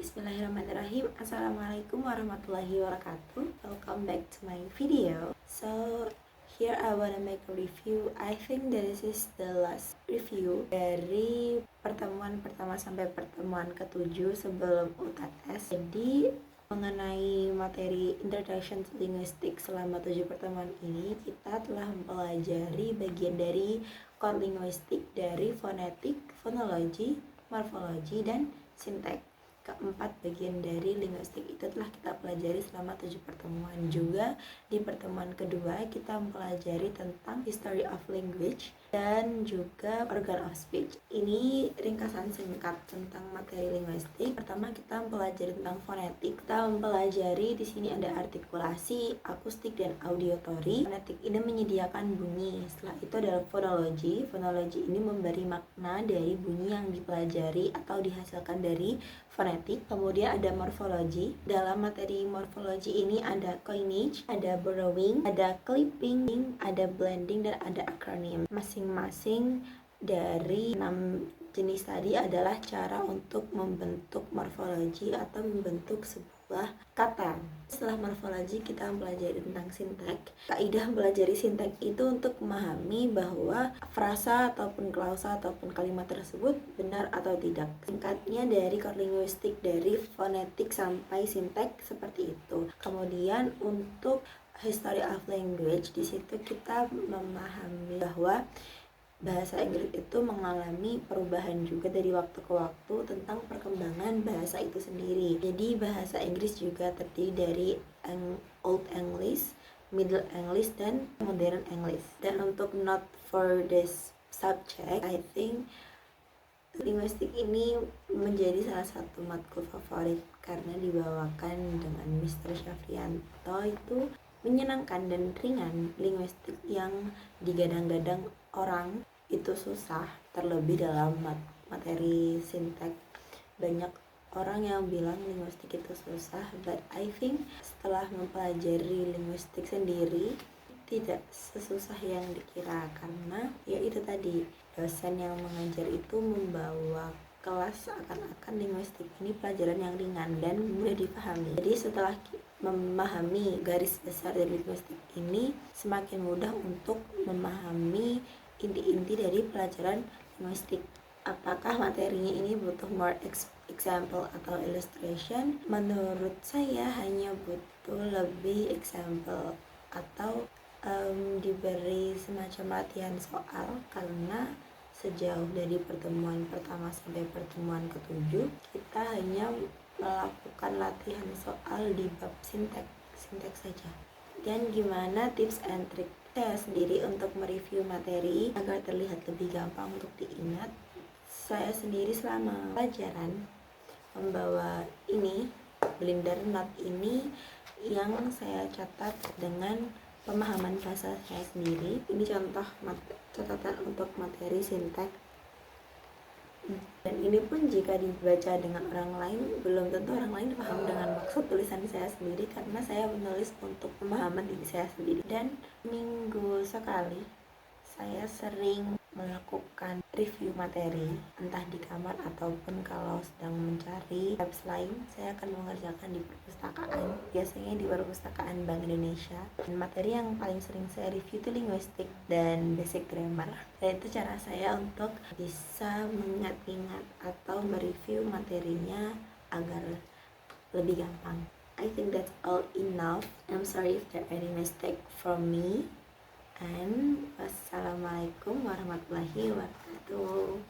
Bismillahirrahmanirrahim. Assalamualaikum warahmatullahi wabarakatuh. Welcome back to my video. So here I wanna make a review. I think this is the last review dari pertemuan pertama sampai pertemuan ke-7 sebelum UTS. Jadi mengenai materi Introduction to Linguistics selama 7 pertemuan ini, kita telah mempelajari bagian dari core linguistik dari fonetik, fonologi, morfologi, dan sinteks. Keempat bagian dari linguistik itu telah kita pelajari selama 7 pertemuan. Juga di pertemuan kedua kita mempelajari tentang history of language dan juga organ of speech. Ini ringkasan singkat tentang materi linguistik. Pertama kita mempelajari tentang fonetik. Kita mempelajari di sini ada artikulasi, akustik, dan auditory. Fonetik ini menyediakan bunyi. Setelah itu adalah fonologi. Fonologi ini memberi makna dari bunyi yang dipelajari atau dihasilkan dari fonetik. Kemudian ada morfologi. Dalam materi morfologi ini ada coinage, ada borrowing, ada clipping, ada blending, dan ada akronim. Masing-masing dari 6 jenis tadi adalah cara untuk membentuk morfologi atau membentuk sebuah kata. Setelah morfologi kita mempelajari tentang sinteks. Kaidah mempelajari sinteks itu untuk memahami bahwa frasa ataupun klausa ataupun kalimat tersebut benar atau tidak. Singkatnya dari core linguistik dari fonetik sampai sinteks seperti itu. Kemudian untuk history of language, di situ kita memahami bahwa bahasa Inggris itu mengalami perubahan juga dari waktu ke waktu tentang perkembangan bahasa itu sendiri. Jadi bahasa Inggris juga terdiri dari Old English, Middle English, dan Modern English. Dan untuk note for this subject, I think linguistik ini menjadi salah satu matkul favorit karena dibawakan dengan Mr. Syafrianto. Itu menyenangkan dan ringan. Linguistik yang digadang-gadang orang itu susah, terlebih dalam materi sinteks. Banyak orang yang bilang linguistik itu susah, but I think setelah mempelajari linguistik sendiri tidak sesusah yang dikira, karena ya itu tadi, dosen yang mengajar itu membawa kelas seakan-akan linguistik ini pelajaran yang ringan dan mudah dipahami. Jadi setelah memahami garis besar dari linguistik ini, semakin mudah untuk memahami inti-inti dari pelajaran linguistik. Apakah materinya ini butuh more example atau illustration? Menurut saya hanya butuh lebih example atau diberi semacam latihan soal, karena sejauh dari pertemuan pertama sampai pertemuan ke-7 kita hanya melakukan latihan soal di bab sinteks saja. Dan gimana tips and trick saya sendiri untuk mereview materi agar terlihat lebih gampang untuk diingat? Saya sendiri selama pelajaran membawa ini blender note ini yang saya catat dengan pemahaman bahasa saya sendiri. Ini contoh catatan untuk materi sinteks. Dan ini pun jika dibaca dengan orang lain, belum tentu orang lain paham dengan maksud tulisan saya sendiri, karena saya menulis untuk pemahaman diri saya sendiri. Dan minggu sekali saya sering melakukan review materi, entah di kamar ataupun kalau sedang mencari apps lain. Saya akan mengerjakan di perpustakaan, biasanya di perpustakaan Bank Indonesia. Dan materi yang paling sering saya review itu linguistik dan basic grammar. Dan itu cara saya untuk bisa mengingat-ingat atau mereview materinya agar lebih gampang. I think that's all enough. I'm sorry if there are any mistake from me. And wassalamualaikum warahmatullahi wabarakatuh.